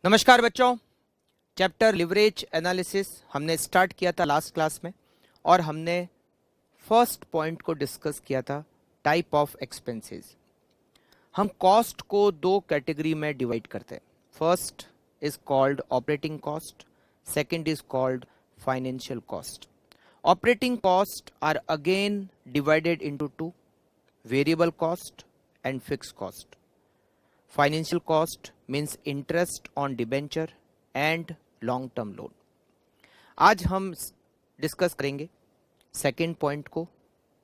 नमस्कार बच्चों। Chapter leverage analysis हमने स्टार्ट किया था लास्ट क्लास में और हमने फर्स्ट पॉइंट को डिस्कस किया था, टाइप ऑफ एक्सपेंसेस। हम कॉस्ट को दो कैटेगरी में डिवाइड करते हैं। First is called operating cost, second is called financial cost. Operating cost are again divided into two, variable cost and fix cost. Financial cost means interest on debenture and long term loan. आज हम discuss करेंगे second point को,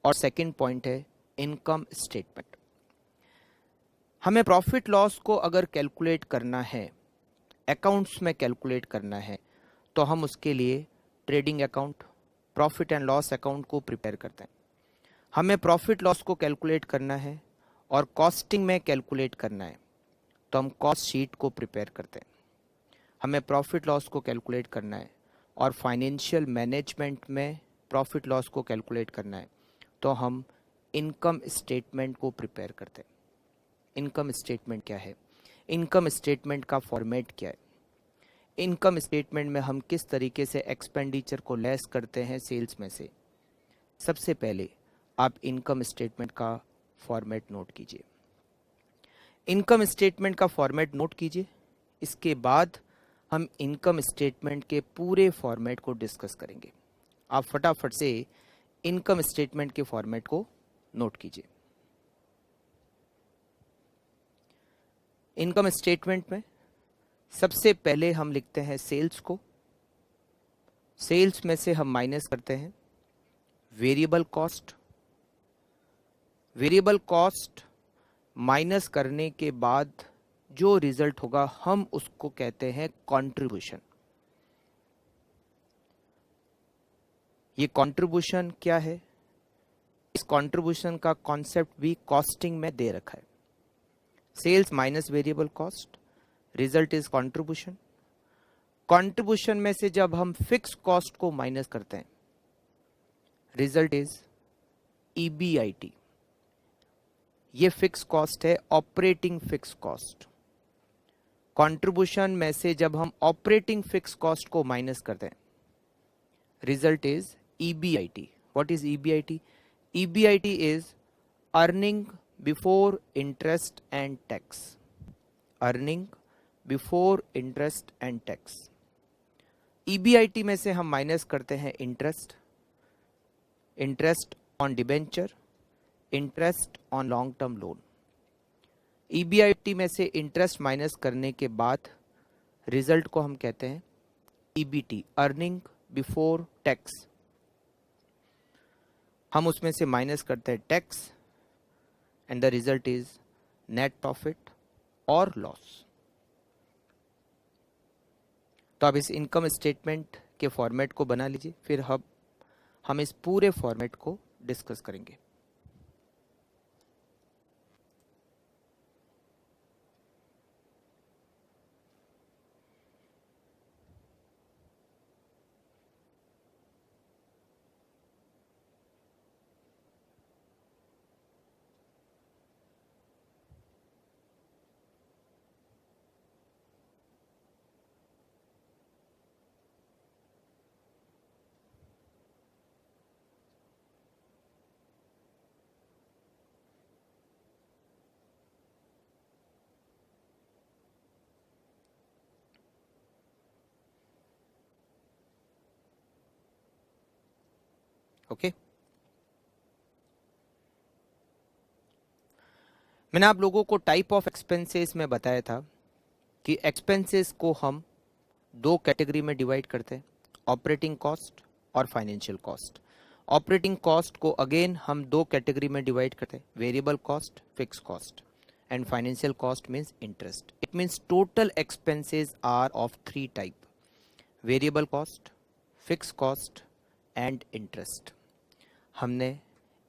और second point है income statement. हमें profit loss को अगर calculate करना है, अकाउंट्स में कैलकुलेट करना है, तो हम उसके लिए trading account, profit and loss account को प्रिपेयर करते हैं। हमें प्रॉफिट लॉस को कैलकुलेट करना है और कॉस्टिंग में कैलकुलेट करना है, तो हम कॉस्ट शीट को प्रिपेयर करते हैं। हमें प्रॉफिट लॉस को कैलकुलेट करना है और फाइनेंशियल मैनेजमेंट में प्रॉफिट लॉस को कैलकुलेट करना है, तो हम इनकम स्टेटमेंट को प्रिपेयर करते हैं। इनकम स्टेटमेंट क्या है? इनकम स्टेटमेंट का फॉर्मेट क्या है? इनकम स्टेटमेंट में हम किस तरीके से एक्सपेंडिचर को लेस करते हैं सेल्स में से। सबसे पहले आप इनकम स्टेटमेंट का फॉर्मेट नोट कीजिए। इनकम स्टेटमेंट का फॉर्मेट नोट कीजिए। इसके बाद हम इनकम स्टेटमेंट के पूरे फॉर्मेट को डिस्कस करेंगे। आप फटाफट से इनकम स्टेटमेंट के फॉर्मेट को नोट कीजिए। इनकम स्टेटमेंट में सबसे पहले हम लिखते हैं सेल्स को। सेल्स में से हम माइनस करते हैं variable cost. Variable cost minus करने के बाद जो रिजल्ट होगा हम उसको कहते हैं कंट्रीब्यूशन। ये कंट्रीब्यूशन क्या है? इस कंट्रीब्यूशन का कॉन्सेप्ट भी कॉस्टिंग में दे रखा है। Sales minus variable cost, result is contribution. Contribution में से जब हम फिक्स कॉस्ट को माइनस करते हैं, रिजल्ट इज ईबीआईटी। ये फिक्स कॉस्ट है, ऑपरेटिंग फिक्स कॉस्ट। कंट्रीब्यूशन में से जब हम ऑपरेटिंग फिक्स कॉस्ट को माइनस करते हैं, result is EBIT. What is EBIT? EBIT is earning before interest and tax. Earning before interest and tax. EBIT में से हम माइनस करते हैं interest, interest on debenture, interest on long term loan. EBIT में से interest minus करने के बाद रिजल्ट को हम कहते हैं ईबीटी, अर्निंग बिफोर टैक्स। हम उसमें से माइनस करते हैं tax and the result is net profit और लॉस। तो आप इस इनकम स्टेटमेंट के फॉर्मेट को बना लीजिए, फिर हम इस पूरे फॉर्मेट को डिस्कस करेंगे। ओके मैंने आप लोगों को टाइप ऑफ एक्सपेंसेस में बताया था कि एक्सपेंसेस को हम दो कैटेगरी में डिवाइड करते हैं, ऑपरेटिंग कॉस्ट और फाइनेंशियल कॉस्ट। ऑपरेटिंग कॉस्ट को अगेन हम दो कैटेगरी में डिवाइड करते हैं, variable cost, fix cost. And financial cost means interest. It means total expenses are of three type: variable cost, fix cost and interest. हमने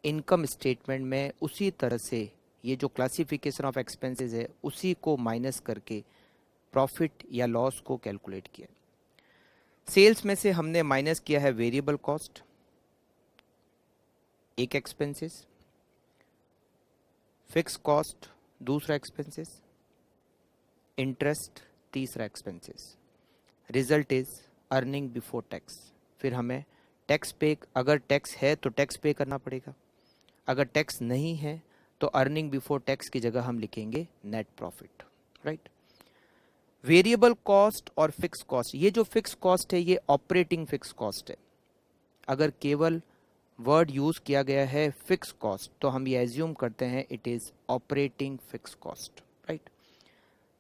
income statement में उसी तरह से ये जो क्लासिफिकेशन ऑफ एक्सपेंसेस है उसी को माइनस करके प्रॉफिट या लॉस को कैलकुलेट किया। सेल्स में से हमने माइनस किया है वेरिएबल कॉस्ट, एक एक्सपेंसेस, फिक्स कॉस्ट दूसरा एक्सपेंसेस, इंटरेस्ट तीसरा expenses, result is earning before tax. फिर हमें टैक्स पे, अगर टैक्स है तो टैक्स पे करना पड़ेगा, अगर टैक्स नहीं है तो अर्निंग बिफोर टैक्स की जगह हम लिखेंगे net profit, right. Variable cost और फिक्स कॉस्ट, ये जो फिक्स कॉस्ट है ये ऑपरेटिंग फिक्स कॉस्ट है। अगर केवल वर्ड यूज किया गया है फिक्स कॉस्ट तो हम ये एज्यूम करते हैं it is operating fix cost, right.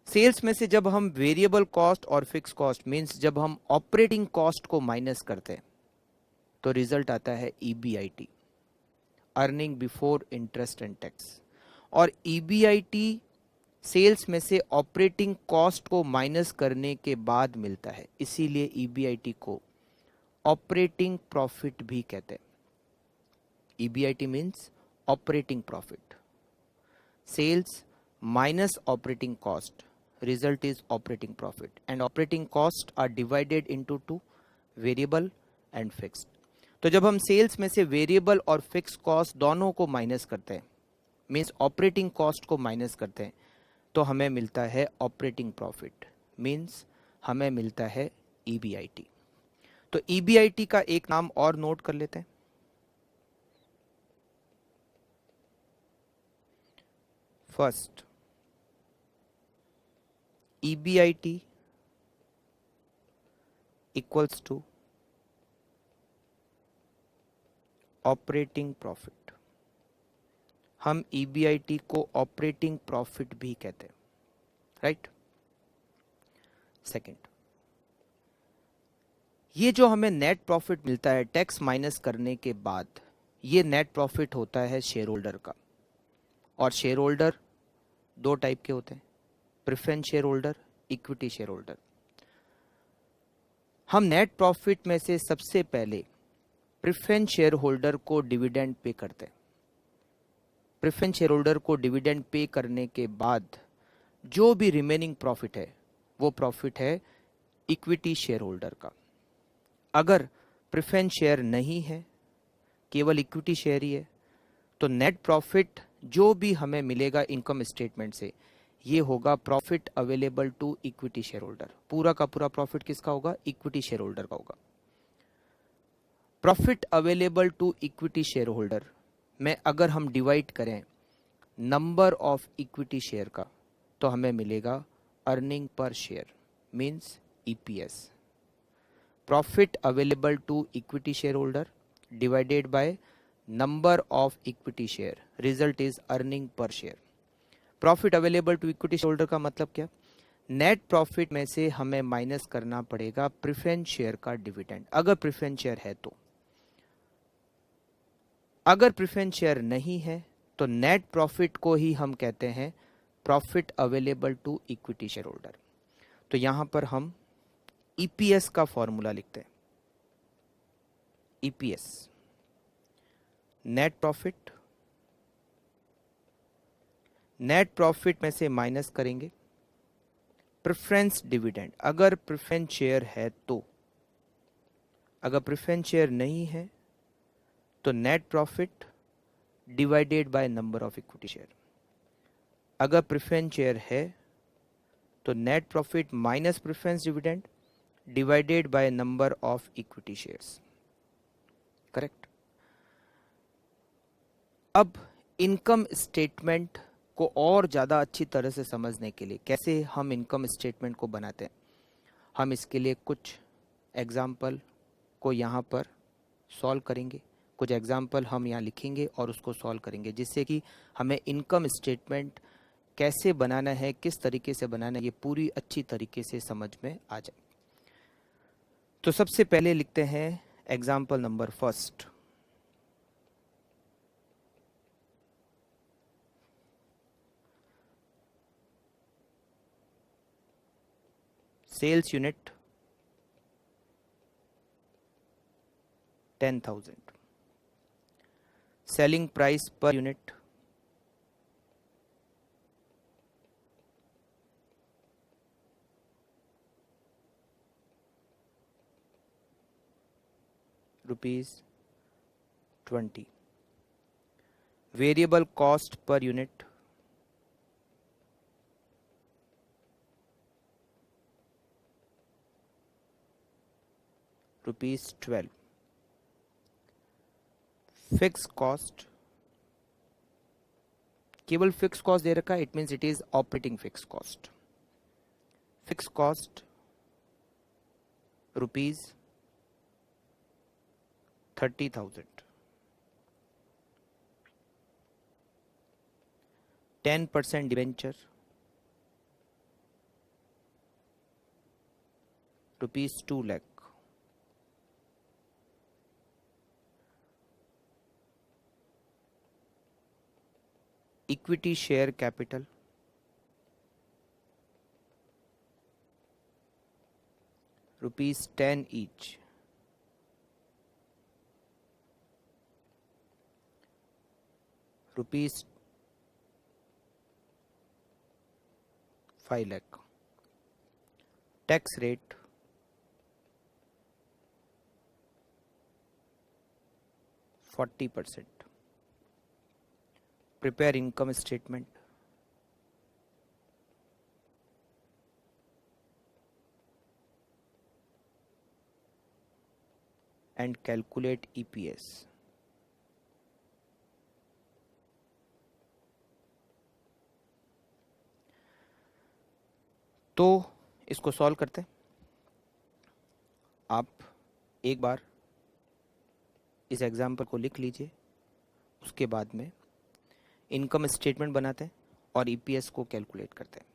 Sales में से जब हम वेरिएबल कॉस्ट और फिक्स कॉस्ट मींस जब हम ऑपरेटिंग कॉस्ट को माइनस करते हैं तो रिजल्ट आता है EBIT, earning before interest and tax. और ईबीआईटी सेल्स में से ऑपरेटिंग कॉस्ट को माइनस करने के बाद मिलता है, इसीलिए ईबीआईटी को ऑपरेटिंग प्रॉफिट भी कहते हैं। EBIT means operating profit, sales minus operating cost, result is operating profit, and operating cost are divided into two, variable and fixed. तो जब हम सेल्स में से वेरिएबल और फिक्स कॉस्ट दोनों को माइनस करते हैं, मीन्स ऑपरेटिंग कॉस्ट को माइनस करते हैं, तो हमें मिलता है ऑपरेटिंग प्रॉफिट, मीन्स हमें मिलता है ईबीआईटी। तो ईबीआईटी का एक नाम और नोट कर लेते हैं। First, EBIT equals to operating profit. हम EBIT को ऑपरेटिंग प्रॉफिट भी कहते हैं, राइट। सेकंड, ये जो हमें नेट प्रॉफिट मिलता है टैक्स माइनस करने के बाद, ये नेट प्रॉफिट होता है शेयर होल्डर का। और शेयर होल्डर दो टाइप के होते हैं, preference share holder, equity share holder. हम नेट प्रॉफिट में से सबसे पहले प्रेफरेंस शेयर होल्डर को डिविडेंड पे करते हैं। प्रेफरेंस शेयर होल्डर को डिविडेंड पे करने के बाद जो भी रिमेनिंग प्रॉफिट है वो प्रॉफिट है इक्विटी शेयर होल्डर का। अगर प्रेफरेंस शेयर नहीं है, केवल इक्विटी शेयर ही है, तो नेट प्रॉफिट जो भी हमें मिलेगा इनकम स्टेटमेंट से, ये होगा profit available to equity shareholder. पूरा का पूरा प्रॉफिट किसका होगा? इक्विटी शेयर होल्डर का होगा। Profit available to equity shareholder में अगर हम डिवाइड करें नंबर ऑफ इक्विटी शेयर का, तो हमें मिलेगा earning per share, means EPS. Profit available to equity shareholder divided by number of equity share, result is earning per share. Profit available to equity shareholder का मतलब क्या? Net profit में से हमें माइनस करना पड़ेगा preference share का dividend, अगर प्रेफरेंस शेयर है तो। अगर प्रेफरेंस शेयर नहीं है तो नेट प्रॉफिट को ही हम कहते हैं profit available to equity shareholder. तो यहां पर हम ईपीएस का फॉर्मूला लिखते हैं। EPS net profit, net profit में से माइनस करेंगे प्रेफरेंस डिविडेंड, अगर प्रेफरेंस शेयर है तो। अगर प्रेफरेंस शेयर नहीं है तो net profit divided by number of equity share. अगर प्रेफरेंस शेयर है तो net profit minus preference dividend divided by number of equity shares, correct. अब इनकम स्टेटमेंट को और ज़्यादा अच्छी तरह से समझने के लिए कैसे हम इनकम स्टेटमेंट को बनाते हैं, हम इसके लिए कुछ एग्जाम्पल को यहाँ पर सॉल्व करेंगे। कुछ एग्जाम्पल हम यहाँ लिखेंगे और उसको सॉल्व करेंगे, जिससे कि हमें इनकम स्टेटमेंट कैसे बनाना है, किस तरीके से बनाना है, ये पूरी अच्छी तरीके से समझ में आ जाए। तो सबसे पहले लिखते हैं example number first. Sales unit 10,000, selling price per unit ₹20, variable cost per unit ₹12. Fix cost, केवल फिक्स कॉस्ट दे रखा है, it means it is operating fix cost. Fix cost ₹30,000. 10% debenture ₹2 lakh. Equity share capital ₹10 each. ₹5 lakh. Tax rate 40%. Prepare income statement. And calculate EPS. तो इसको solve करते हैं. आप एक बार इस एग्जाम्पल को लिख लीजिए, उसके बाद में इनकम स्टेटमेंट बनाते हैं और ईपीएस को कैलकुलेट करते हैं.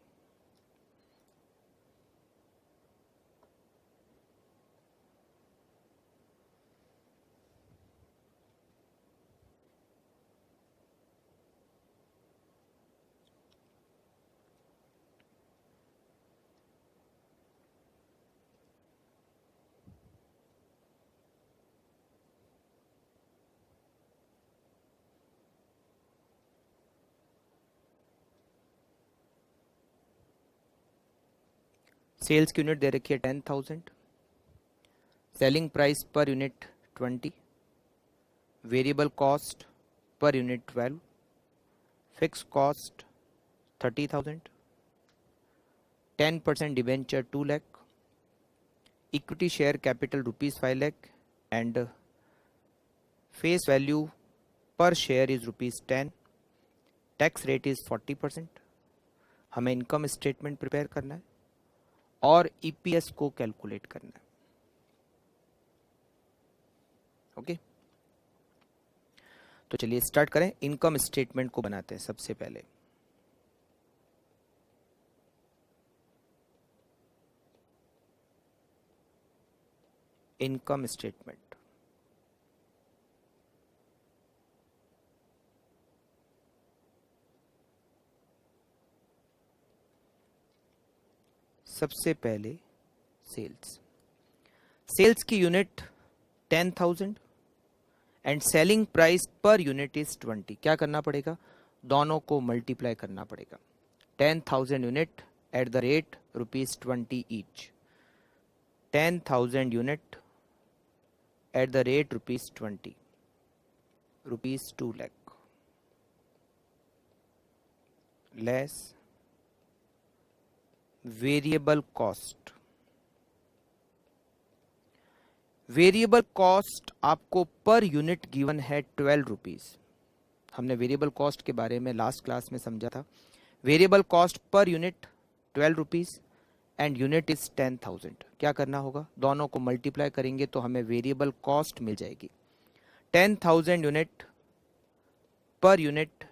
सेल्स की यूनिट दे रखी है 10,000, selling price per unit 20, variable cost per unit 12, fix cost 30,000, 10% debenture 2 lakh, equity share capital ₹5 lakh and face value per share is ₹10. Tax rate is 40%. हमें इनकम स्टेटमेंट प्रिपेयर करना है और EPS को calculate करना है. Okay, तो चलिए start करें. इनकम स्टेटमेंट को बनाते हैं. सबसे पहले इनकम स्टेटमेंट. सबसे पहले सेल्स. सेल्स की unit 10,000 and selling price per unit is 20. क्या करना पड़ेगा? दोनों को मल्टीप्लाई करना पड़ेगा. 10,000 unit at the rate ₹20 each. 10,000 unit at the rate ₹20, ₹2 lakh less variable cost. Variable cost आपको पर यूनिट गिवन है ₹12. हमने वेरिएबल कॉस्ट के बारे में लास्ट क्लास में समझा था. Variable cost per unit ₹12 and unit is 10,000. क्या करना होगा? दोनों को मल्टीप्लाई करेंगे तो हमें वेरिएबल कॉस्ट मिल जाएगी. 10,000 यूनिट पर unit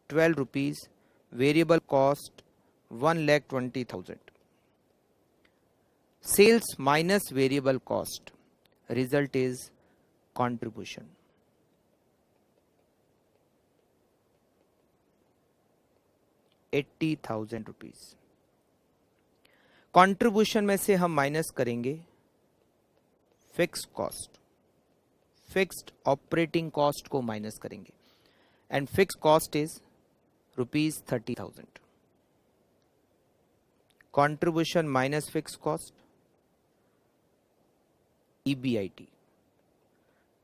₹12, variable cost 1,20,000. Sales minus variable cost, result is contribution. ₹80,000. Contribution में से हम माइनस करेंगे fix cost. Fixed operating cost को माइनस करेंगे and fix cost is ₹30,000. contribution minus fixed cost, EBIT,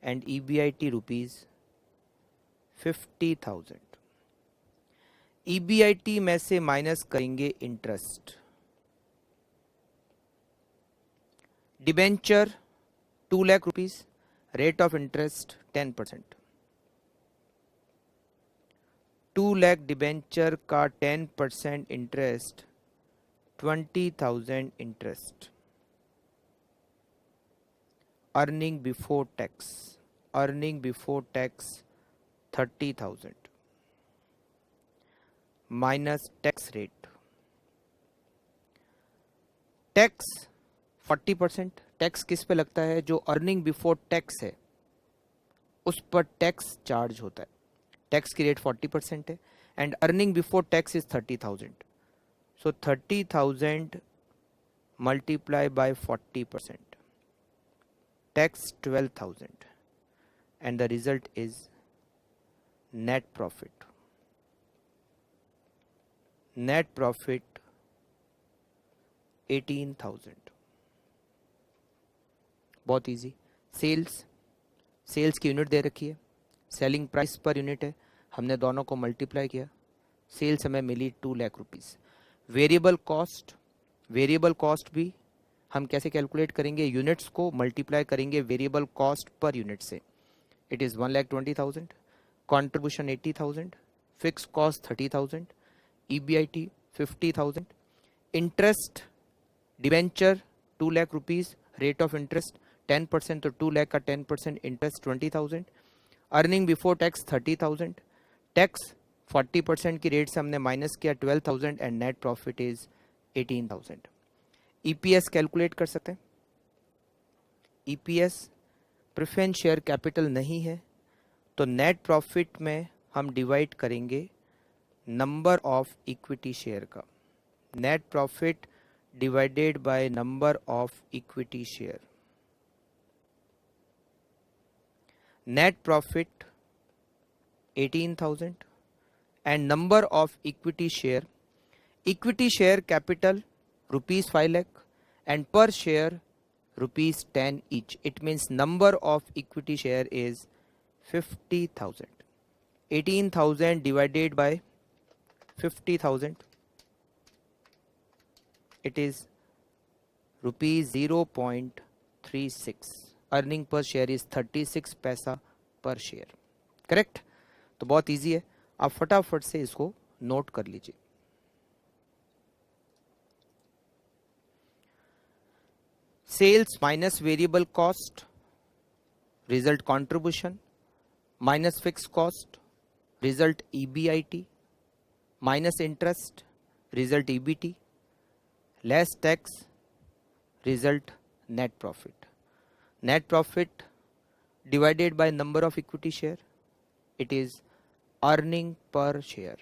and EBIT ₹50,000. EBIT में से minus करेंगे interest. Debenture 2 lakh rupees, rate of interest 10%. 2 lakh debenture का 10% interest 20,000 interest. Earning before tax 30,000 minus tax rate. Tax 40%. Tax किस पे लगता है? जो earning before tax है उस पर टैक्स चार्ज होता है. टैक्स की रेट 40% है and earning before tax is 30,000. So 30,000 multiply by 40%, tax 12,000 and the result is net profit. Net profit 18,000. बहुत इजी. सेल्स की यूनिट दे रखी है, सेलिंग प्राइस पर यूनिट है, हमने दोनों को मल्टीप्लाई किया, सेल्स हमें मिली 2 लाख रुपीस. वेरिएबल कॉस्ट भी हम कैसे कैलकुलेट करेंगे? यूनिट्स को मल्टीप्लाई करेंगे वेरिएबल कॉस्ट पर यूनिट से. It is 1,20,000, contribution 80,000, fix cost 30,000, EBIT 50,000, interest debenture 2 lakh rupees, rate of interest 10%, तो 2 लाख का 10% interest 20,000, earning before tax 30,000, tax 40% की रेट से हमने माइनस किया 12,000 and net profit is 18,000. EPS calculate कर सकते हैं. EPS प्रेफरेंस शेयर कैपिटल नहीं है तो नेट प्रॉफिट में हम डिवाइड करेंगे नंबर ऑफ इक्विटी शेयर का. Net profit divided by number of equity share. Net profit 18,000 and number of equity share capital rupees 5 lakh and per share rupees 10 each. It means number of equity share is 50,000. 18,000 divided by 50,000, it is rupees 0.36. Earning per share is 36 पैसा per share. Correct? तो बहुत easy है, आप फटाफट से इसको note कर लीजिए. Sales minus variable cost result contribution, minus fix cost result EBIT, minus interest result EBT, less tax result net profit. Net profit divided by number of equity share, it is earning per share.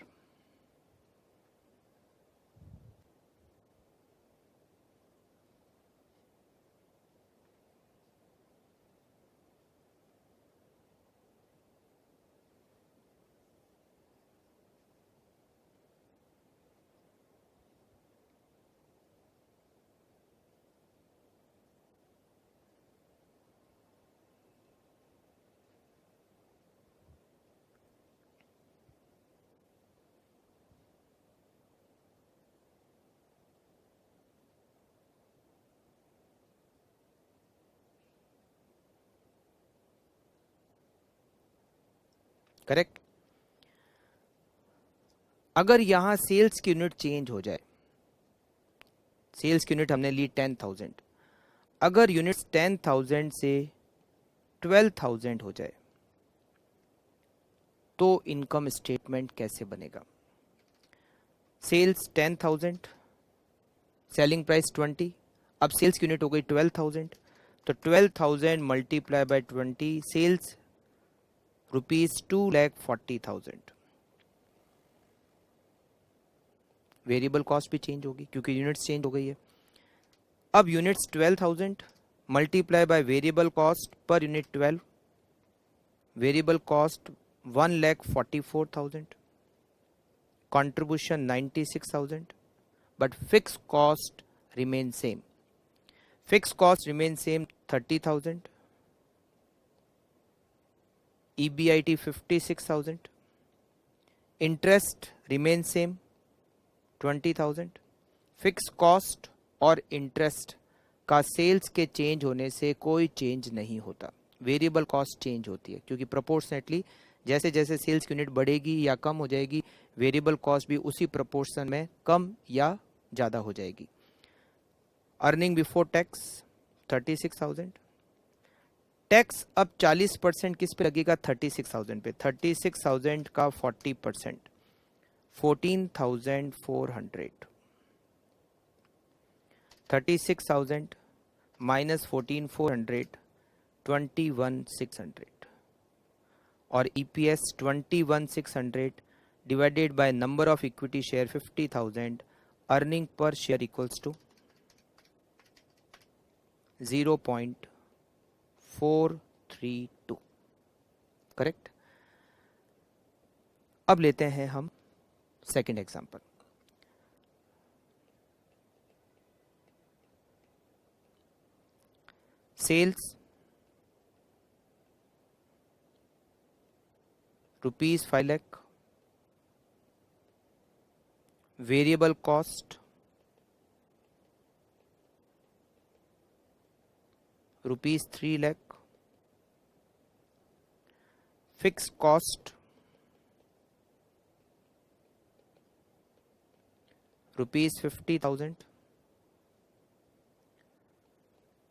Correct? अगर यहां sales की unit change हो जाए, sales की unit हमने ली 10,000, अगर units 10,000 से 12,000 हो जाए तो इनकम स्टेटमेंट कैसे बनेगा? सेल्स 10,000, सेलिंग प्राइस 20, अब सेल्स की यूनिट हो गई 12,000, तो 12,000 multiply by 20, sales rupees 2,40,000. Variable cost भी चेंज होगी क्योंकि यूनिट्स चेंज हो गई है. अब units 12,000 multiply by variable cost per unit 12, variable cost 1,44,000, contribution 96,000, but fixed cost remains same. Fixed cost remains same 30,000, EBIT 56,000, interest remains same 20,000. Fixed cost और interest का sales के चेंज होने से कोई चेंज नहीं होता, वेरिएबल कॉस्ट चेंज होती है, क्योंकि प्रोपोर्शनेटली जैसे जैसे सेल्स यूनिट बढ़ेगी या कम हो जाएगी, वेरिएबल कॉस्ट भी उसी प्रोपोर्शन में कम या ज़्यादा हो जाएगी। अर्निंग बिफोर टैक्स 36,000, टैक्स अब 40% किस पे लगेगा? 36,000 पे। 36,000 का 40% 14,400, 36,000 माइनस 14,400 21,600, और EPS 21,600 divided by number of equity share 50,000, earning per share equals to 0.432। Correct. अब लेते हैं हम second example. Sales rupees 5 lakh, variable cost rupees 3 lakh, fix cost rupees 50,000,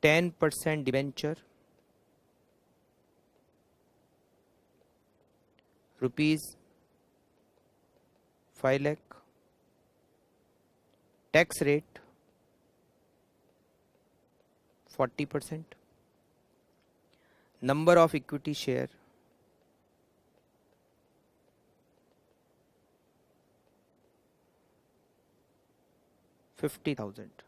10% debenture rupees 5 lakh, tax rate 40%, number of equity share 50,000।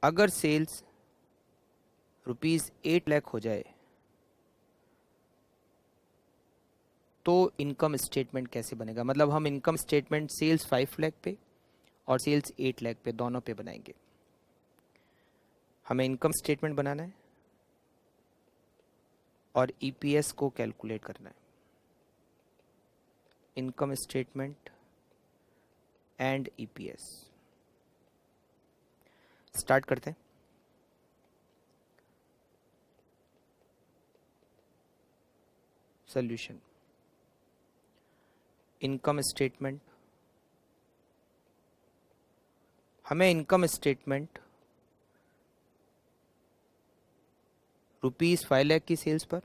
अगर sales rupees 8 lakh हो जाए तो income statement कैसे बनेगा? मतलब हम इनकम स्टेटमेंट सेल्स 5 लाख पे और सेल्स 8 लाख पे दोनों पे बनाएंगे। हमें इनकम स्टेटमेंट बनाना है और EPS को कैलकुलेट करना है। Income statement and EPS start करते हैं। सॉल्यूशन, इनकम स्टेटमेंट, हमें इनकम स्टेटमेंट रुपीज 5 लाख की सेल्स पर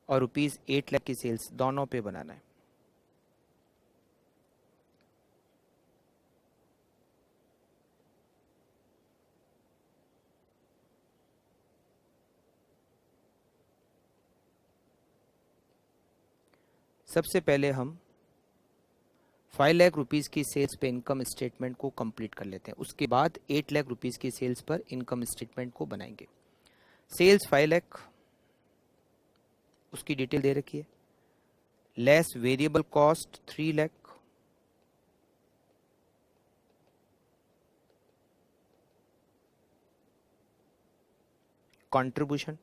और रुपीज 8 लाख की सेल्स दोनों पे बनाना है। सबसे पहले हम 5 लाख रुपीस की सेल्स पे इनकम स्टेटमेंट को कंप्लीट कर लेते हैं, उसके बाद 8 लाख रुपीस की सेल्स पर इनकम स्टेटमेंट को बनाएंगे। सेल्स 5 लाख, उसकी डिटेल दे रखी है, less variable cost 3 lakh, contribution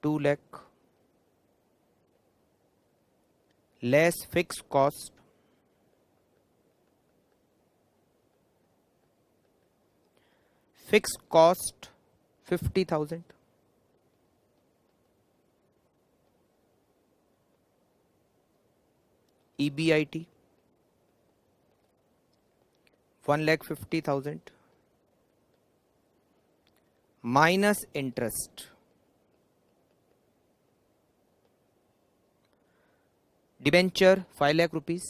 2 lakh, less fix cost fix cost 50,000, EBIT 1,50,000 minus interest, debenture 5 lakh rupees,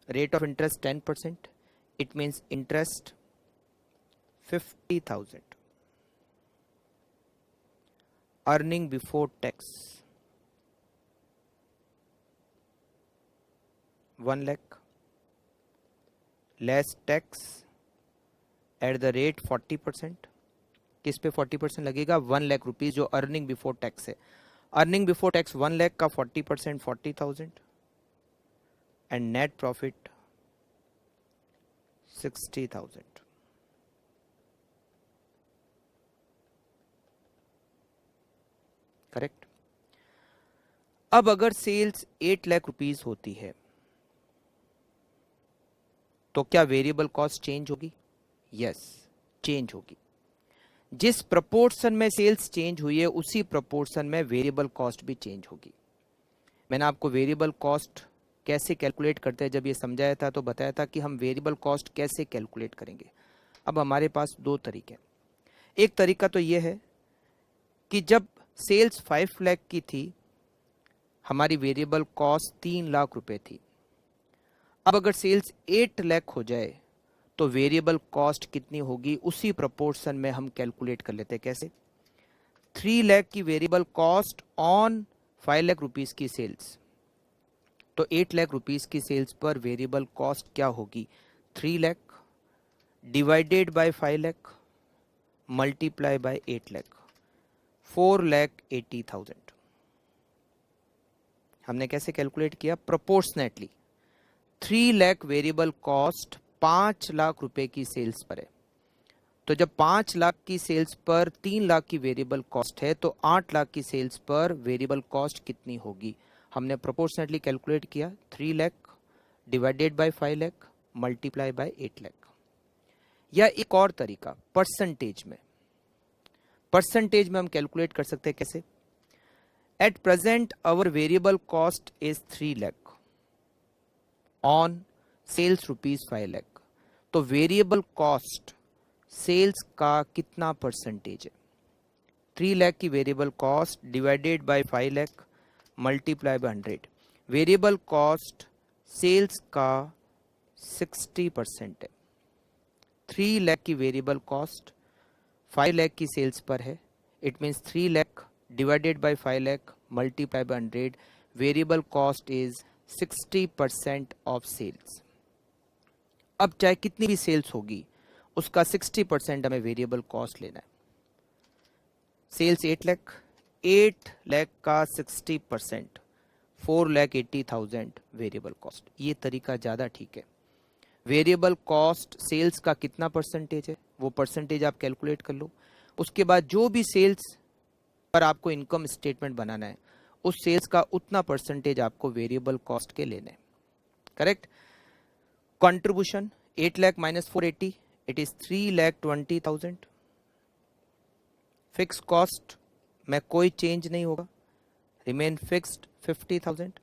rate of interest 10%, it means interest 50,000, earning before tax 1 lakh, less tax at the rate 40%, किस पे 40% लगेगा? 1 lakh rupees जो earning before tax है। Earning before tax 1 lakh का 40% 40,000 and net profit 60,000। Correct. अब अगर sales 8 lakh rupees होती है तो क्या वेरिएबल कॉस्ट चेंज होगी? यस, चेंज होगी। जिस प्रपोर्शन में सेल्स चेंज हुई है उसी प्रपोर्शन में वेरिएबल कॉस्ट भी चेंज होगी। मैंने आपको वेरिएबल कॉस्ट कैसे कैलकुलेट करते हैं जब ये समझाया था तो बताया था कि हम वेरिएबल कॉस्ट कैसे कैलकुलेट करेंगे। अब हमारे पास दो तरीके हैं। एक तरीका तो ये है कि जब सेल्स 5 लाख की थी, हमारी वेरिएबल कॉस्ट 3 लाख रुपए थी। अब अगर सेल्स 8 लाख हो जाए तो वेरिएबल कॉस्ट कितनी होगी, उसी प्रोपोर्शन में हम कैलकुलेट कर लेते हैं। कैसे? 3 लाख की variable cost on 5 lakh rupees की सेल्स, तो 8 लाख रुपीस की सेल्स पर वेरिएबल कॉस्ट क्या होगी? 3 lakh divided by 5 lakh multiply bye 8 lakh, 4,80,000। हमने कैसे कैलकुलेट किया? Proportionately. 3 lakh variable cost 5 lakh रुपए की सेल्स पर है, तो जब 5 लाख की सेल्स पर 3 लाख की वेरिएबल कॉस्ट है तो 8 लाख की सेल्स पर वेरिएबल कॉस्ट कितनी होगी? हमने प्रोपोर्शनेटली कैलकुलेट किया। 3 lakh divided by 5 lakh multiply bye 8 lakh. या एक और तरीका, परसेंटेज में। परसेंटेज में हम कैलकुलेट कर सकते हैं। कैसे? At present our variable cost is 3 lakh on sales rupees 5 lakh, तो वेरिएबल कॉस्ट सेल्स का कितना परसेंटेज है? 3 लाख की variable cost divided by 5 lakh multiply by 100। Variable cost sales का 60% है। 3 लाख की वेरिएबल कॉस्ट 5 लाख की सेल्स पर है, it means 3 lakh divided by 5 lakh multiply by 100, variable cost is 60% of sales. अब चाहे कितनी भी सेल्स होगी उसका 60% हमें वेरिएबल कॉस्ट लेना है। सेल्स 8 लाख, 8 लाख का 60%, 4,80,000 वेरिएबल कॉस्ट। ये तरीका ज़्यादा ठीक है। वेरिएबल कॉस्ट सेल्स का कितना परसेंटेज है वो परसेंटेज आप कैलकुलेट कर लो। उसके बाद जो भी सेल्स पर आपको इनकम स्टेटमेंट बनाना है उस सेल्स का उतना परसेंटेज आपको वेरिएबल कॉस्ट के लेने हैं। Correct? Contribution 8 lakh minus 480, it is 3,20,000। Fix cost में कोई चेंज नहीं होगा, remain fixed 50,000।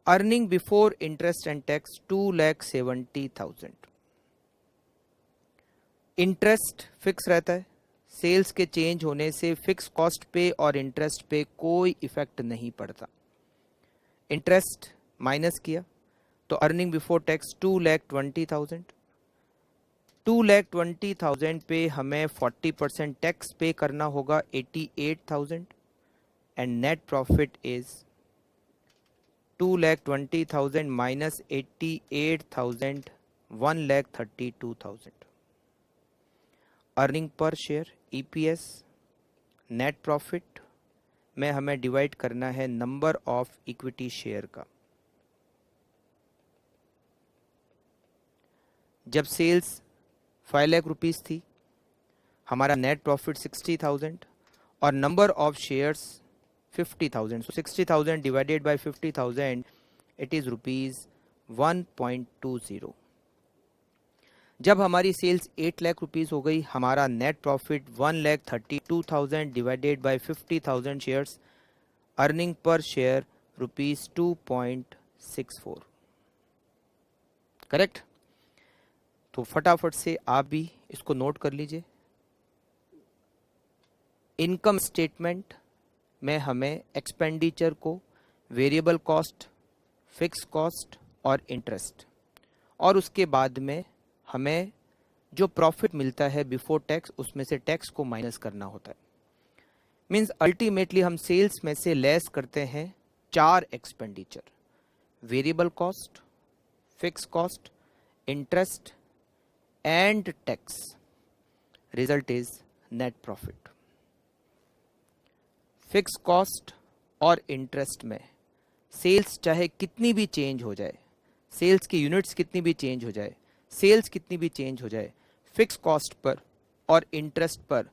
Earning before interest and tax 2,70,000। Interest fix रहता है, सेल्स के चेंज होने से फिक्स कॉस्ट पे और इंटरेस्ट पे कोई इफेक्ट नहीं पड़ता। इंटरेस्ट माइनस किया तो अर्निंग बिफोर टैक्स 2,20,000। 2,20,000 पे हमें 40% टैक्स पे करना होगा, 88,000, and net profit is 2,20,000 minus 88,000, 1,32,000। Earning per share EPS net profit में हमें डिवाइड करना है नंबर ऑफ इक्विटी शेयर का। जब सेल्स 5 लाख रुपीस थी, हमारा नेट प्रॉफिट 60,000 और number of shares 50,000, so 60,000 divided by 50,000, it is rupees 1.20। जब हमारी सेल्स 8 लाख रुपीस हो गई, हमारा net profit 1,32,000 divided by 50,000 shares, earning per share rupees 2.64। Correct? तो फटाफट से आप भी इसको नोट कर लीजिए। इनकम स्टेटमेंट में हमें एक्सपेंडिचर को वेरिएबल कॉस्ट, फिक्स कॉस्ट और इंटरेस्ट, और उसके बाद में हमें जो प्रॉफिट मिलता है बिफोर टैक्स उसमें से टैक्स को माइनस करना होता है। मीन्स अल्टीमेटली हम सेल्स में से लेस करते हैं 4 expenditure: variable cost, fix cost, interest and tax. Result is net profit. Fix cost और इंटरेस्ट में सेल्स चाहे कितनी भी चेंज हो जाए, सेल्स की यूनिट्स कितनी भी चेंज हो जाए, सेल्स कितनी भी चेंज हो जाए, फिक्स कॉस्ट पर और इंटरेस्ट पर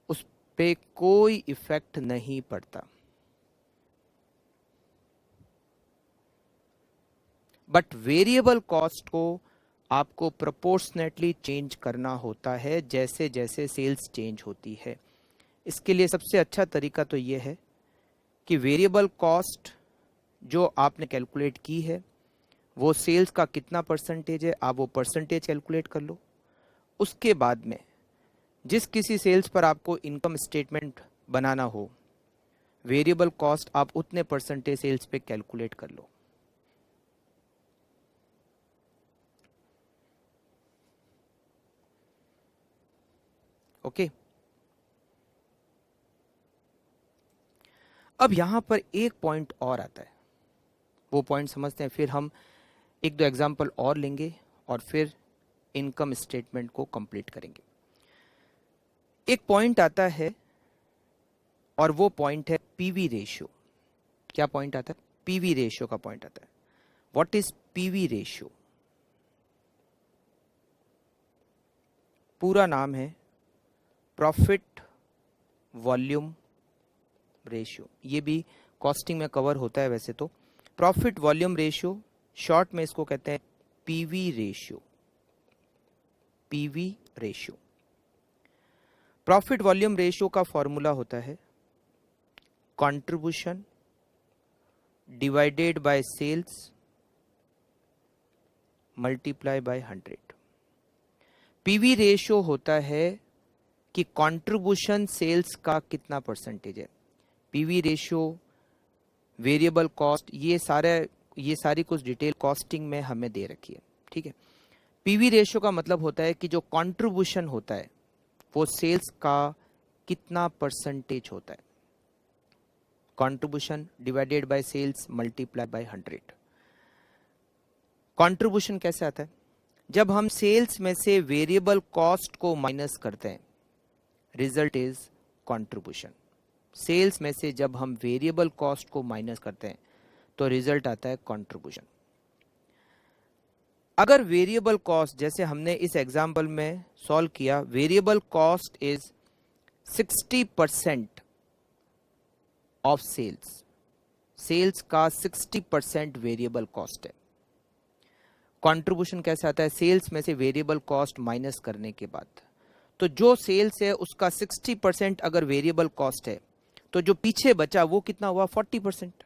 उस पे कोई इफेक्ट नहीं पड़ता। बट वेरिएबल कॉस्ट को आपको प्रोपोर्शनेटली चेंज करना होता है जैसे जैसे सेल्स चेंज होती है। इसके लिए सबसे अच्छा तरीका तो ये है कि वेरिएबल कॉस्ट जो आपने कैलकुलेट की है वो सेल्स का कितना परसेंटेज है, आप वो परसेंटेज कैलकुलेट कर लो। उसके बाद में जिस किसी सेल्स पर आपको इनकम स्टेटमेंट बनाना हो, वेरिएबल कॉस्ट आप उतने परसेंटेज सेल्स पे कैलकुलेट कर लो। ओके। अब यहां पर एक पॉइंट और आता है, वो पॉइंट समझते हैं, फिर हम एक दो एग्जांपल और लेंगे और फिर इनकम स्टेटमेंट को कंप्लीट करेंगे। एक पॉइंट आता है और वो पॉइंट है पीवी रेशियो। क्या पॉइंट आता है? पीवी रेशियो का पॉइंट आता है। What is PV ratio? पूरा नाम है प्रॉफिट वॉल्यूम रेशियो। ये भी कॉस्टिंग में कवर होता है वैसे तो। प्रॉफिट वॉल्यूम रेशियो, शॉर्ट में इसको कहते हैं PV ratio. PV ratio, profit volume ratio का फॉर्मूला होता है contribution divided by sales multiply by 100। PV ratio होता है कि कंट्रीब्यूशन सेल्स का कितना परसेंटेज है। पीवी रेशियो, वेरिएबल कॉस्ट, ये सारी कुछ डिटेल कॉस्टिंग में हमें दे रखी है, ठीक है। पीवी रेशियो का मतलब होता है कि जो कंट्रीब्यूशन होता है वो सेल्स का कितना परसेंटेज होता है। Contribution divided by sales multiply by 100। Contribution कैसे आता है? जब हम सेल्स में से वेरिएबल कॉस्ट को माइनस करते हैं, रिजल्ट इज कंट्रीब्यूशन। सेल्स में से जब हम वेरिएबल कॉस्ट को माइनस करते हैं तो रिजल्ट आता है कंट्रीब्यूशन। अगर वेरिएबल कॉस्ट, जैसे हमने इस एग्जांपल में सॉल्व किया, variable cost is 60% of sales. Sales का 60% वेरिएबल कॉस्ट है। कंट्रीब्यूशन कैसे आता है? सेल्स में से वेरिएबल कॉस्ट माइनस करने के बाद। तो जो सेल्स है उसका 60% अगर वेरिएबल कॉस्ट है तो जो पीछे बचा वो कितना हुआ? 40%।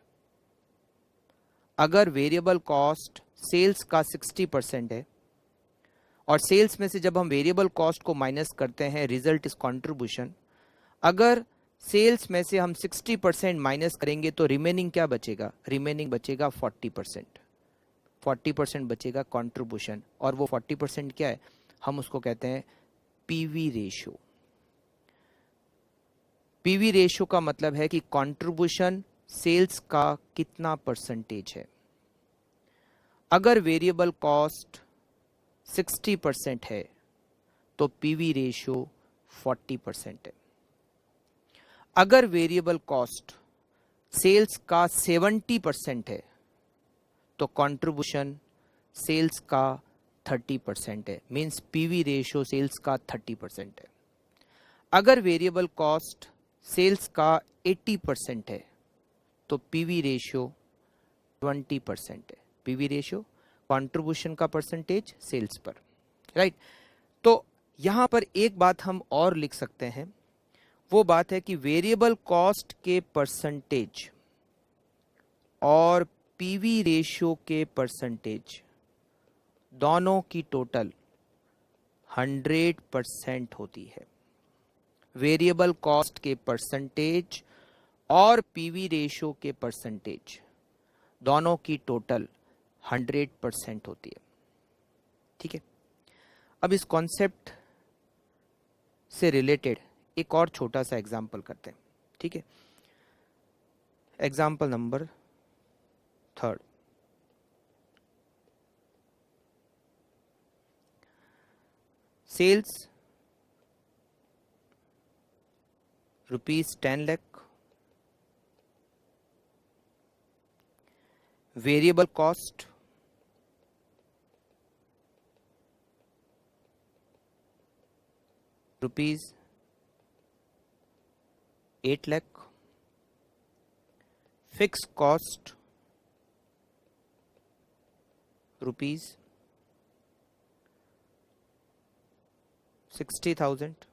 अगर वेरिएबल कॉस्ट सेल्स का 60% है और सेल्स में से जब हम वेरिएबल कॉस्ट को माइनस करते हैं, रिजल्ट इज कंट्रीब्यूशन। अगर सेल्स में से हम 60% माइनस करेंगे तो रिमेनिंग क्या बचेगा? रिमेनिंग बचेगा 40%। 40% बचेगा कंट्रीब्यूशन, और वो 40% क्या है? हम उसको कहते हैं पीवी रेशियो। पीवी रेशियो का मतलब है कि कंट्रीब्यूशन सेल्स का कितना परसेंटेज है। अगर वेरिएबल कॉस्ट 60% है तो पीवी रेशियो 40% है। अगर वेरिएबल कॉस्ट सेल्स का 70% है तो कंट्रीब्यूशन सेल्स का 30% है। मींस पीवी रेशियो सेल्स का 30% है। अगर वेरिएबल कॉस्ट सेल्स का 80% है तो पीवी रेशियो 20% है। पीवी रेशियो कंट्रीब्यूशन का परसेंटेज सेल्स पर, राइट। तो यहां पर एक बात हम और लिख सकते हैं, वो बात है कि वेरिएबल कॉस्ट के परसेंटेज और पीवी रेशियो के परसेंटेज दोनों की टोटल 100% होती है। वेरिएबल कॉस्ट के परसेंटेज और पीवी रेशियो के परसेंटेज दोनों की टोटल 100% होती है, ठीक है। अब इस कॉन्सेप्ट से रिलेटेड एक और छोटा सा एग्जाम्पल करते हैं, ठीक है। Example number 3। Sales ₹10 lakh, variable cost ₹8 lakh, fix cost rupees 60,000,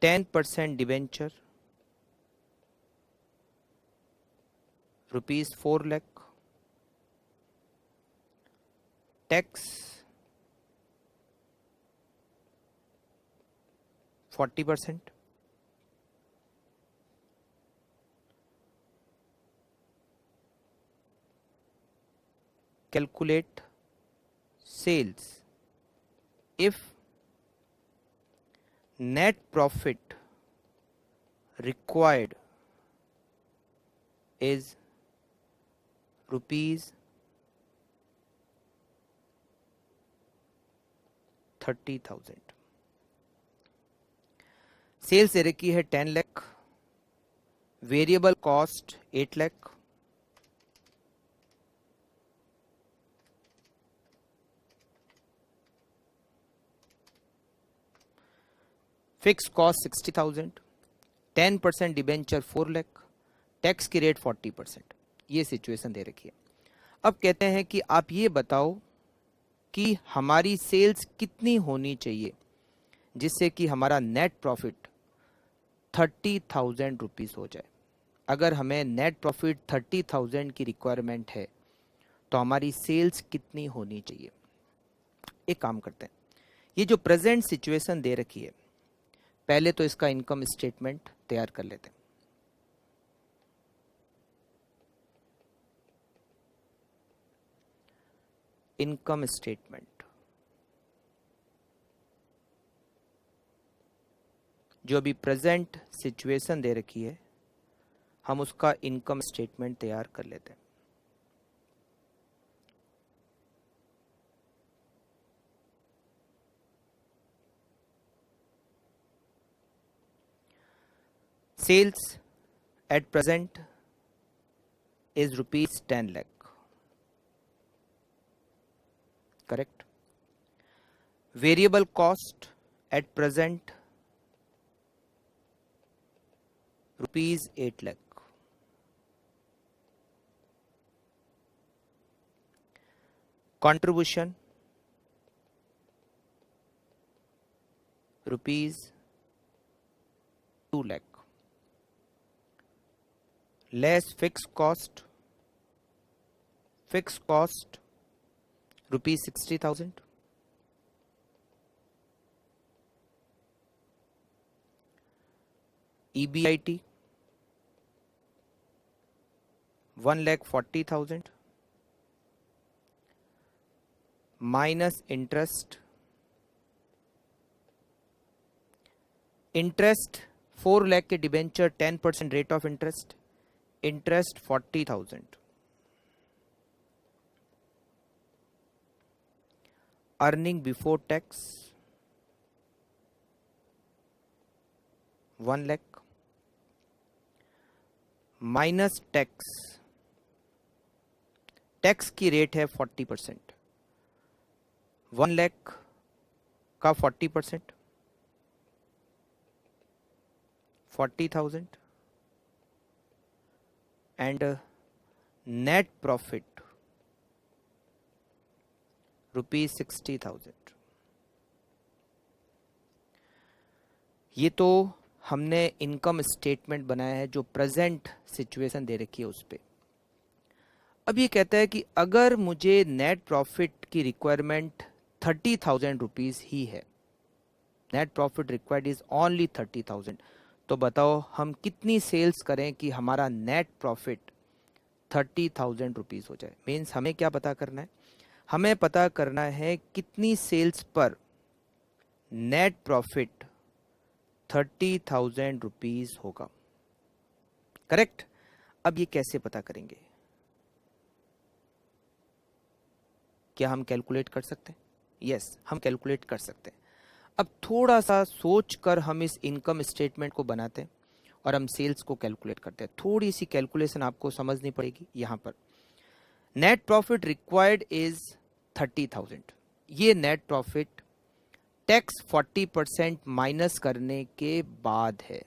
10% debenture rupees 4 lakh, tax 40%, calculate sales if net profit required is rupees 30,000. Sales दे रखी है 10 lakh, variable cost 8 lakh, fix cost 60,000, 10% debenture 4 lakh, tax की रेट 40%. ये सिचुएशन दे रखी है. अब कहते हैं कि आप ये बताओ कि हमारी सेल्स कितनी होनी चाहिए जिससे कि हमारा नेट प्रॉफिट 30,000 रुपीज हो जाए. अगर हमें नेट प्रॉफिट 30,000 की रिक्वायरमेंट है तो हमारी सेल्स कितनी होनी चाहिए. एक काम करते हैं, ये जो प्रेजेंट सिचुएशन दे रखी है, पहले तो इसका इनकम स्टेटमेंट तैयार कर लेते हैं. इनकम स्टेटमेंट जो अभी प्रेजेंट सिचुएशन दे रखी है, हम उसका इनकम स्टेटमेंट तैयार कर लेते हैं. Sales at present is rupees 10 lakh. Correct. Variable cost at present rupees 8 lakh. Contribution rupees 2 lakh. Less fixed cost rupees 60,000. EBIT 1,40,000 minus interest 4 lakh के debenture 10% rate of interest 40,000. Earning before tax 1 lakh minus tax की rate है 40%. 1 लाख का 40% 40,000 and net profit rupees 60,000. ये तो हमने income statement बनाया है जो प्रेजेंट सिचुएशन दे रखी है उस पे. अब ये कहता है कि अगर मुझे नेट प्रॉफिट की रिक्वायरमेंट 30,000 रुपीज ही है, net profit required is only 30,000, तो बताओ हम कितनी सेल्स करें कि हमारा नेट प्रॉफिट 30,000 रुपीज हो जाए. मीन्स हमें क्या पता करना है, हमें पता करना है कितनी सेल्स पर नेट प्रॉफिट 30,000 रुपीज होगा. करेक्ट. अब ये कैसे पता करेंगे, क्या हम कैलकुलेट कर सकते हैं? यस, हम कैलकुलेट कर सकते हैं. अब थोड़ा सा सोचकर हम इस इनकम स्टेटमेंट को बनाते हैं और हम सेल्स को कैलकुलेट करते हैं. थोड़ी सी कैलकुलेशन आपको समझनी पड़ेगी. यहां पर नेट प्रॉफिट रिक्वायर्ड इज 30,000. ये नेट प्रॉफिट टैक्स 40% माइनस करने के बाद है.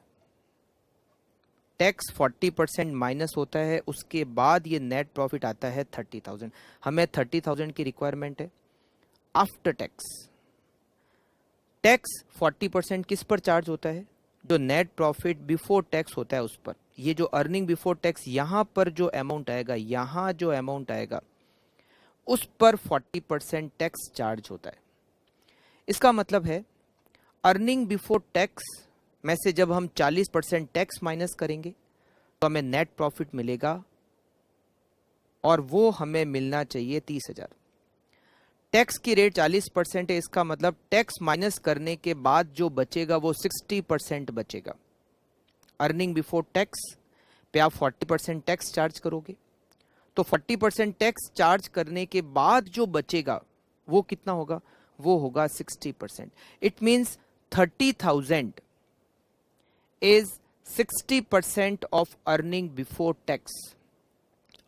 टैक्स 40% माइनस होता है, उसके बाद ये नेट प्रॉफिट आता है 30,000। हमें 30,000 की रिक्वायरमेंट है आफ्टर टैक्स। टैक्स 40% किस पर चार्ज होता है? जो नेट प्रॉफिट बिफोर टैक्स होता है उस पर। ये जो अर्निंग बिफोर टैक्स यहां पर जो अमाउंट आएगा, यहां जो अमाउंट आएगा उस पर 40% टैक्स चार्ज होता है। इसका मतलब है अर्निंग बिफोर टैक्स में से जब हम 40% टैक्स माइनस करेंगे तो हमें नेट प्रॉफिट मिलेगा और वो हमें मिलना चाहिए 30,000। टैक्स की रेट 40% है, इसका मतलब टैक्स माइनस करने के बाद जो बचेगा वो 60% बचेगा। अर्निंग बिफोर टैक्स पे आप 40% टैक्स चार्ज करोगे तो 40% टैक्स चार्ज करने के बाद जो बचेगा वो कितना होगा? वो होगा 60%। It means 30,000 is 60% of earning before tax.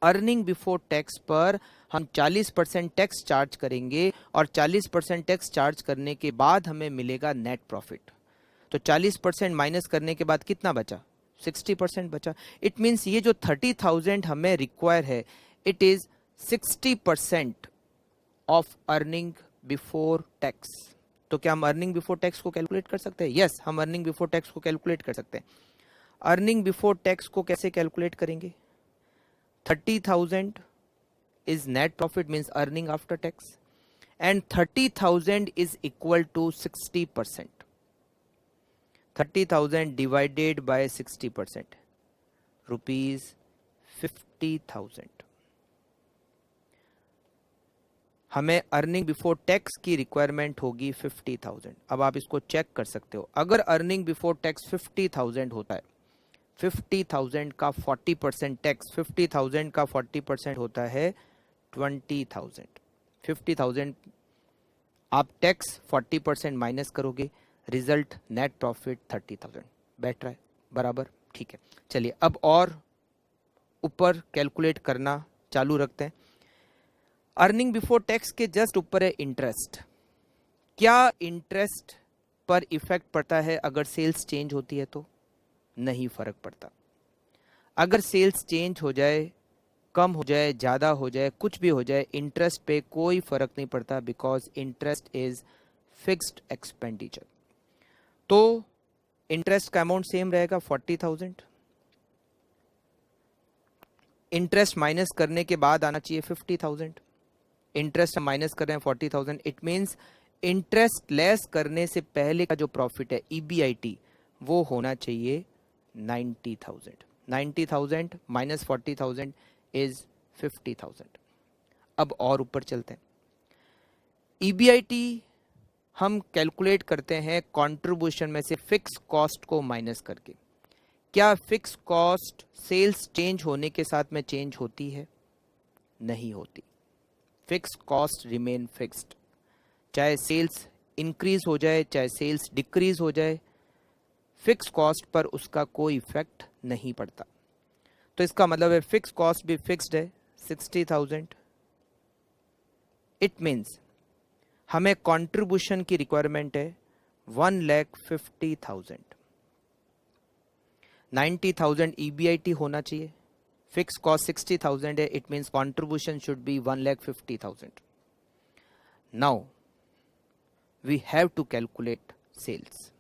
Earning before tax पर हम 40% टैक्स चार्ज करेंगे और 40% टैक्स चार्ज करने के बाद हमें मिलेगा नेट प्रॉफिट। तो 40% माइनस करने के बाद कितना बचा? 60% बचा। इट मीन्स ये जो 30,000 हमें रिक्वायर है, it is 60% of earning before tax. तो क्या हम अर्निंग बिफोर टैक्स को कैलकुलेट कर सकते हैं? यस, हम अर्निंग बिफोर टैक्स को कैलकुलेट कर सकते हैं। अर्निंग बिफोर टैक्स को कैसे कैलकुलेट करेंगे? 30,000 is net profit, means earning after tax, and 30,000 is equal to 60%. 30,000 divided by 60%, rupees 50,000। हमें अर्निंग बिफोर टैक्स की रिक्वायरमेंट होगी 50,000। अब आप इसको चेक कर सकते हो। अगर अर्निंग बिफोर टैक्स 50,000 होता है, 50,000 का 40% टैक्स, 50,000 का 40% होता है 20,000। 50,000 आप टैक्स 40% माइनस करोगे, रिजल्ट नेट प्रॉफिट 30,000। बैठ रहा है बराबर? ठीक है, चलिए अब और ऊपर कैलकुलेट करना चालू रखते हैं। अर्निंग बिफोर टैक्स के जस्ट ऊपर है इंटरेस्ट। क्या इंटरेस्ट पर इफेक्ट पड़ता है अगर सेल्स चेंज होती है? तो नहीं फर्क पड़ता। अगर सेल्स चेंज हो जाए, कम हो जाए, ज़्यादा हो जाए, कुछ भी हो जाए, इंटरेस्ट पे कोई फर्क नहीं पड़ता, because interest is fixed expenditure. तो इंटरेस्ट का अमाउंट सेम रहेगा 40,000। इंटरेस्ट माइनस करने के बाद आना चाहिए 50,000। इंटरेस्ट हम माइनस कर रहे हैं 40,000। इट मीन्स इंटरेस्ट लेस करने से पहले का जो प्रॉफिट है EBIT वो होना चाहिए 90,000। 90,000 माइनस 40,000 इज 50,000। अब और ऊपर चलते हैं। EBIT हम कैलकुलेट करते हैं कंट्रीब्यूशन में से फिक्स कॉस्ट को माइनस करके। क्या फिक्स कॉस्ट सेल्स चेंज होने के साथ में चेंज होती है? नहीं होती। Fix cost remain fixed. चाहे सेल्स इंक्रीज हो जाए, चाहे सेल्स डिक्रीज हो जाए, फिक्स कॉस्ट पर उसका कोई इफेक्ट नहीं पड़ता। तो इसका मतलब है फिक्स कॉस्ट भी फिक्स्ड है 60,000। इट मीन्स हमें कंट्रीब्यूशन की रिक्वायरमेंट है 1,50,000। 90,000 EBIT होना चाहिए, फिक्स कॉस्ट 60,000 है, it means contribution should be 1,50,000। Now we have to calculate sales.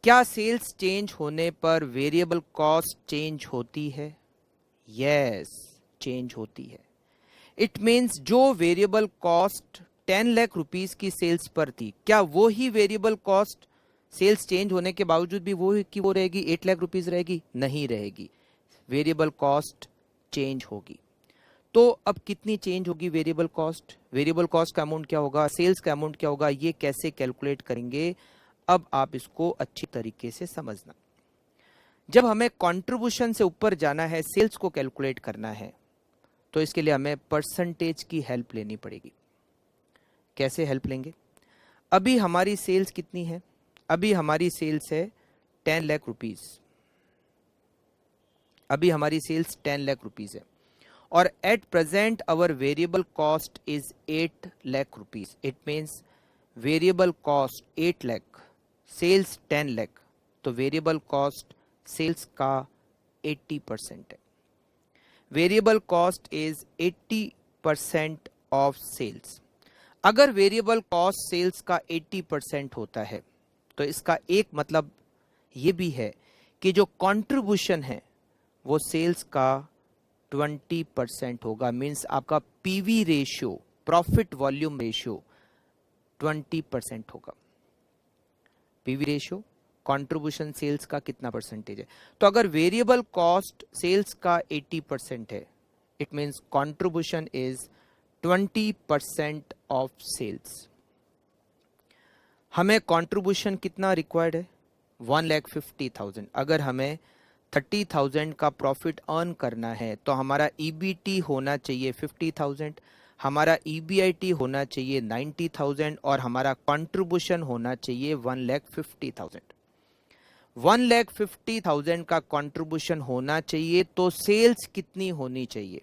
क्या सेल्स चेंज होने पर वेरिएबल कॉस्ट चेंज होती है? यस, चेंज होती है। इट मीन्स जो वेरिएबल कॉस्ट 10 लाख रुपीस की सेल्स पर थी, क्या वो ही वेरिएबल कॉस्ट सेल्स चेंज होने के बावजूद भी वो की वो रहेगी 8 लाख रुपीस रहेगी? नहीं रहेगी। वेरिएबल कॉस्ट चेंज होगी। तो अब कितनी चेंज होगी वेरिएबल कॉस्ट? वेरिएबल कॉस्ट का अमाउंट क्या होगा, सेल्स का अमाउंट क्या होगा, ये कैसे कैलकुलेट करेंगे? अब आप इसको अच्छी तरीके से समझना। जब हमें कंट्रीब्यूशन से ऊपर जाना है, सेल्स को कैलकुलेट करना है, तो इसके लिए हमें परसेंटेज की हेल्प लेनी पड़ेगी। कैसे हेल्प लेंगे? अभी हमारी सेल्स कितनी है? अभी हमारी सेल्स है 10 लाख रुपीस। अभी हमारी सेल्स 10 लाख रुपीस है और at present our variable cost is 8 lakh rupees. It means variable cost 8 lakh, sales 10 lakh, तो वेरिएबल कॉस्ट सेल्स का 80% है। Variable cost is 80% of sales. अगर वेरिएबल कॉस्ट सेल्स का 80% होता है तो इसका एक मतलब ये भी है कि जो कंट्रीब्यूशन है वो सेल्स का 20% होगा। मीन्स आपका PV ratio, profit volume ratio 20% होगा। पीवी रेशियो कंट्रीब्यूशन सेल्स का कितना परसेंटेज है? तो अगर वेरिएबल कॉस्ट सेल्स का 80% है, it means contribution is 20% of sales. हमें कंट्रीब्यूशन कितना रिक्वायर्ड है? 1,50,000। अगर हमें 30,000 का प्रॉफिट अर्न करना है तो हमारा ईबीटी होना चाहिए 50,000, हमारा ईबीआईटी होना चाहिए 90,000 और हमारा कंट्रीब्यूशन होना चाहिए 1,50,000। 1,50,000 का कंट्रीब्यूशन होना चाहिए तो सेल्स कितनी होनी चाहिए?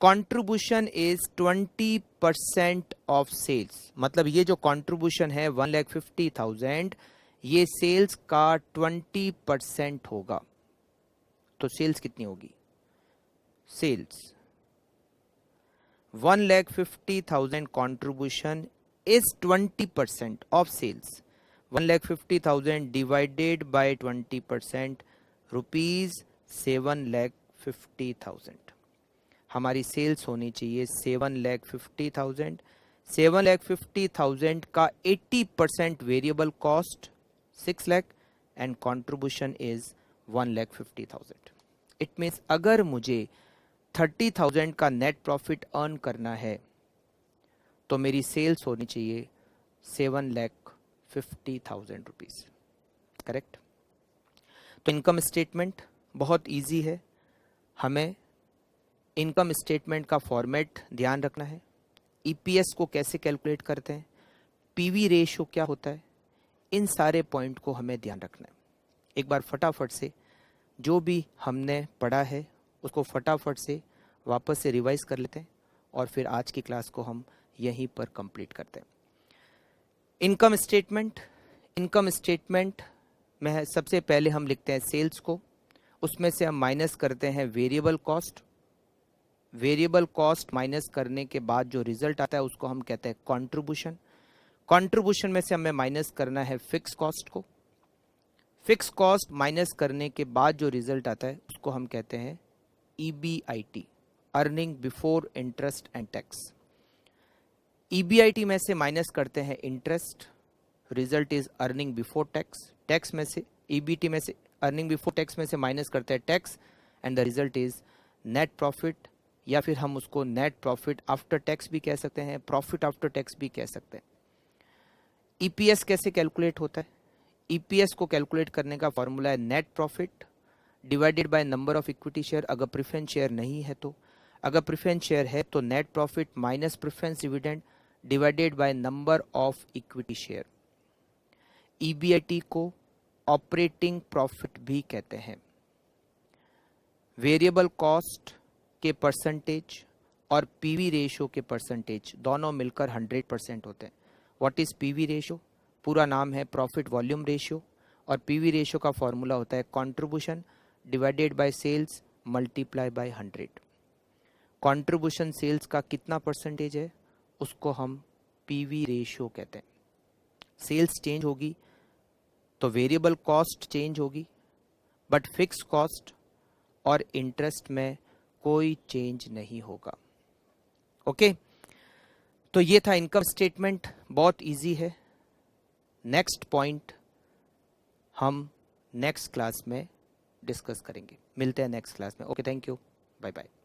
Contribution is 20% of sales. मतलब ये जो कंट्रीब्यूशन है 1,50,000 ये सेल्स का 20% होगा। तो सेल्स कितनी होगी? Sales 1,50,000 contribution is 20% of sales. 1,50,000 divided by 20% rupees 7,50,000। हमारी सेल्स होनी चाहिए 7,50,000। 7,50,000 का 80% variable cost 6 lakh and contribution is 1,50,000। It means अगर मुझे 30,000 का नेट प्रॉफिट अर्न करना है तो मेरी सेल्स होनी चाहिए 7,50,000 रुपीज। करेक्ट? तो इनकम स्टेटमेंट बहुत इजी है। हमें इनकम स्टेटमेंट का फॉर्मेट ध्यान रखना है। ईपीएस को कैसे कैलकुलेट करते हैं, पीवी रेशियो क्या होता है, इन सारे पॉइंट को हमें ध्यान रखना है। एक बार फटाफट से जो भी हमने पढ़ा है उसको फटाफट से वापस से रिवाइज कर लेते हैं और फिर आज की क्लास को हम यहीं पर कंप्लीट करते हैं। इनकम स्टेटमेंट में सबसे पहले हम लिखते हैं सेल्स को, उसमें से हम माइनस करते हैं variable cost. Variable cost minus करने के बाद जो रिजल्ट आता है उसको हम कहते हैं कंट्रीब्यूशन। कंट्रीब्यूशन में से हमें माइनस करना है फिक्स कॉस्ट को। फिक्स कॉस्ट माइनस करने के बाद जो रिजल्ट आता है उसको हम कहते हैं EBIT, earning before interest and tax. EBIT में से माइनस करते हैं interest, result is earning before tax. Tax में से ईबीटी में से अर्निंग बिफोर टैक्स में से माइनस करते हैं tax and the result is net profit, या फिर हम उसको नेट प्रॉफिट आफ्टर टैक्स भी कह सकते हैं, प्रॉफिट आफ्टर टैक्स भी कह सकते हैं। ईपीएस कैसे कैलकुलेट होता है? ईपीएस को कैलकुलेट करने का फॉर्मूला है net profit divided by number of equity share. अगर प्रेफरेंस शेयर नहीं है तो, अगर प्रेफरेंस शेयर है तो net profit minus preference dividend divided by number of equity share. EBIT को ऑपरेटिंग प्रॉफिट भी कहते हैं। वेरिएबल कॉस्ट के परसेंटेज और पीवी रेशियो के परसेंटेज दोनों मिलकर 100% होते हैं। What is PV ratio? पूरा नाम है प्रॉफिट वॉल्यूम रेशियो, और पीवी रेशियो का फॉर्मूला होता है contribution divided by sales multiply by 100। Contribution sales का कितना परसेंटेज है उसको हम पीवी रेशियो कहते हैं। सेल्स चेंज होगी तो वेरिएबल कॉस्ट चेंज होगी, बट फिक्स कॉस्ट और इंटरेस्ट में कोई चेंज नहीं होगा। ओके, तो ये था इनकम स्टेटमेंट, बहुत इजी है। नेक्स्ट पॉइंट हम नेक्स्ट क्लास में डिस्कस करेंगे। मिलते हैं नेक्स्ट क्लास में। Okay, thank you, bye bye.